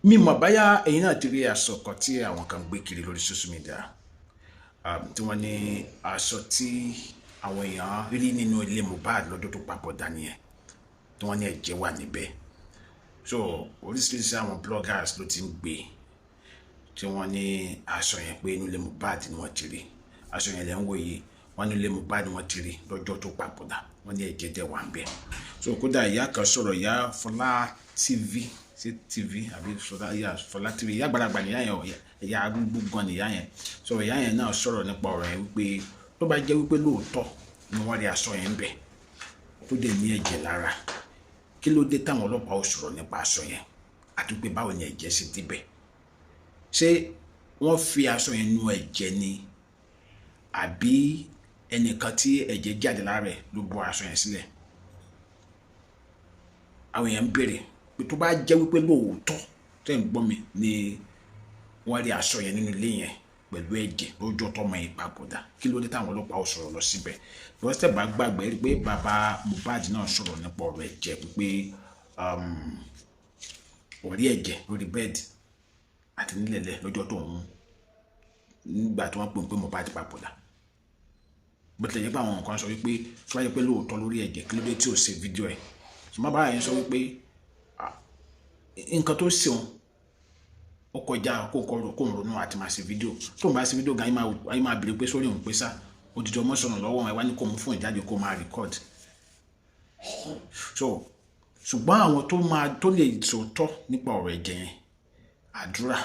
mi mọ̀ báyà ẹ̀yin náà ti rí aṣọ kan tí àwọn kan gbé kiri lórí social media tí wọ́n ní aṣọ tí àwọn èèyàn rí nínú ilé Mohbad lọ́dún tó papòdà nìyẹn tí wọ́n ní ẹ̀jẹ̀ wà níbẹ̀. So oríṣiríṣi àwọn bloggers ló ti ń gbé tí wọ́n ní aṣọ yẹn pé inú ilé Mohbad ni wọ́n ti rí aṣọ yẹn lẹ́ ń wò yìí wọ́n ní ilé Mohbad ni wọ́n ti rí lọ́jọ́ tó papòdà wọ́n ní ẹ̀jẹ̀ dẹ̀ wà níbẹ̀. So kódà ìyá kan sọ̀rọ̀, ìyá Fọlá TV àbí Fọlá TV, ìyá àgbàlagbà nìyá yẹn, ìyá arúgbó gan nìyá yẹn. So ìyá yẹn náà sọ̀rọ̀ nípa ọ̀rọ̀ yẹn wípé tó bá jẹ́ wípé lóòótọ́ ni wọ́n rí aṣọ yẹn bẹ̀ tó dẹ̀ ní ẹ̀jẹ̀ lára, kí ló dé táwọn ọlọ́pàá ò sọ̀rọ̀ nípa aṣọ yẹn àti pé báwo ni ẹ̀jẹ̀ ṣe débẹ̀? Ṣé wọ́n fi aṣọ yẹn nu ẹ̀jẹ̀ ni àbí ẹnìkan tí ẹ̀jẹ̀ jáde lára rẹ̀ ló bọ́ aṣọ yẹn sílẹ̀? Àwọn èèyàn ń béèrè pé tó bá jẹ́ wípé lóòótọ́ tẹ́ ń gbọ́ mi ni wọ́n rí aṣọ yẹn nínú ilé yẹn pẹ̀lú ẹ̀jẹ̀ lọ́jọ́ tọ́mọ yẹn papòdà, kí ló dé táwọn ọlọ́pàá ò sọ̀rọ̀ lọ síbẹ̀? Because tẹ́ bá gbàgbé rí pé bàbá Mohbad náà sọ̀rọ̀ nípa ọ̀rọ̀ ẹ̀jẹ̀ pé orí ẹ̀jẹ̀ lórí bẹ́ẹ̀dì àti nílẹ̀lẹ̀ lọ́jọ́ tó ń nígbà tí wọ́n pè pé Mohbad papòdà. Bó tilẹ̀ jẹ́ pé àwọn nǹkan sọ wípé tó bá jẹ́ pé lóòótọ́ lórí ẹ̀jẹ̀, kí ló dé tí ò ṣe fídíò ẹ̀? Ṣùgbọ́n bàbá yẹn sọ wípé nǹkan tó ṣe òun ó kọjá kó ń ronú àti máa ṣe fídíò. Tó ń bá ṣe fídíò gan ayé máa bèrè pé sórí òun pé sá òdìdí ọmọ sọnù lọ́wọ́ ẹ̀ wá ní kó mú fún ìjáde kó máa record. So ṣùgbọ́n àwọn tó lè sòótọ́ nípa ọ̀rọ̀ ẹ̀jẹ̀ yẹn, àdúrà,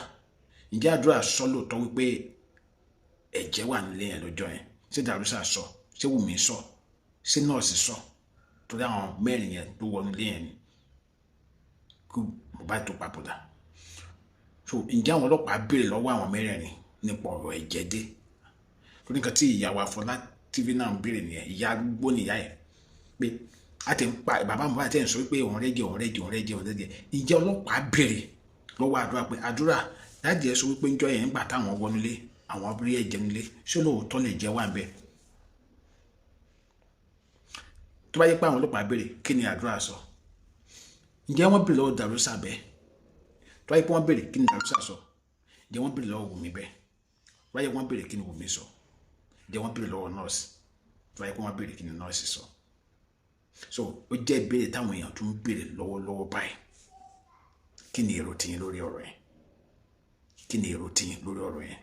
ǹjẹ́ àdúrà sọ lóòótọ́ wípé ẹ̀jẹ̀ wà nílé yẹn lọ́jọ́ yẹn? Ṣé Dàrúsà sọ? Ṣé Wùmí sọ? Ṣé nọ́ọ̀sì sọ? Torí àwọn mẹ́rin yẹn tó wọnú ilé yẹn ni kí Mohbad tó papòdà. So ǹjẹ́ àwọn ọlọ́pàá béèrè lọ́wọ́ àwọn mẹ́rẹ̀ẹ̀rin nípa ọ̀rọ̀ ẹ̀jẹ̀ dé? Torí nǹkan tí ìyá wa Fọlá TV náà ń béèrè nìyẹn, ìyá arúgbó nìyá yẹn, pé a ti ń pa bàbá Mohbad tẹ̀ ń sọ pé òun rẹ́jẹ̀. Ǹjẹ́ ọlọ́pàá béèrè lọ́wọ́ àdúrà pé àdúrà dáàdì ẹ̀ sọ wípé ńjọ́ yẹn ń gbà táwọn wọnúlé àwọn rí ẹ̀jẹ̀ nílé, ṣé lóòótọ́ lè jẹ́ wà ń bẹ̀? Tó bá yẹ pé àwọn ọlọ́pàá béèrè, kí ni àdúrà sọ? Ǹjẹ́ wọ́n béèrè lọ́wọ́ Dàrúsà bẹ́ẹ̀? Tó bá yẹ pé wọ́n béèrè, kí ni Dàrúsà sọ? Ǹjẹ́ wọ́n béèrè lọ́wọ́ Wùmí bẹ́ẹ̀? Tó bá yẹ pé wọ́n béèrè, kí ni Wùmí sọ? Ǹjẹ́ wọ́n béèrè lọ́wọ́ nọ́ọ̀sì? Tó bá yẹ pé wọ́n béèrè, kí ni nọ́ọ̀sì sọ? So ó jẹ́ ìbéèrè táwọn èèyàn tún ń béèrè lọ́wọ́lọ́wọ́ báyìí. Kí ni èrò tiyín lórí ọ̀rọ̀ yẹn? Kí ni èrò tiyín lórí ọ̀rọ̀ yẹn?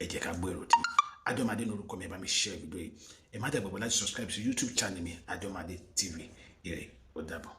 Ẹ jẹ́ ká gbọ́ èrò tiyín. Adomade ní orúkọ mi, ẹ bá mi share fídíò yìí. Ẹ má dẹ̀ gbàgbé láti subscribe sí YouTube channel mi, Adomade TV. Ire, ó dàbọ̀.